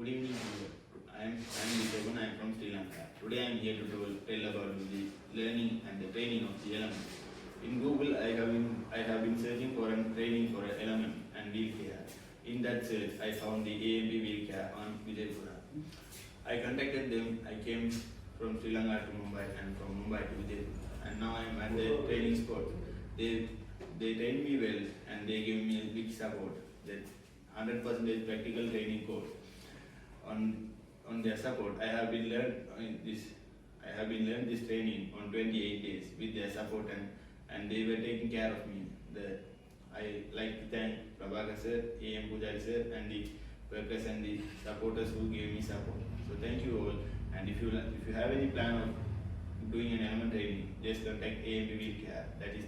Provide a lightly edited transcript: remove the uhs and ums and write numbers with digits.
Good evening, everyone. I am Vishwan. I am from Sri Lanka. Today I am here to tell about the learning and the training of the elements. In Google, I have been searching for a training for an element and wheel care. In that search, I found the AMP wheel care on Vijaypura. I contacted them. I came from Sri Lanka to Mumbai and from Mumbai to Vijaypura. And now I am at the training spot. They trained me well and they gave me a big support. That 100% practical training course. On their support, I have been learned this training on 28 days with their support and they were taking care of me. I like to thank Prabhakar sir, AM Pujari sir, and the workers and the supporters who gave me support. So thank you all. And if you have any plan of doing an element training, just contact AM Wheel Care. That is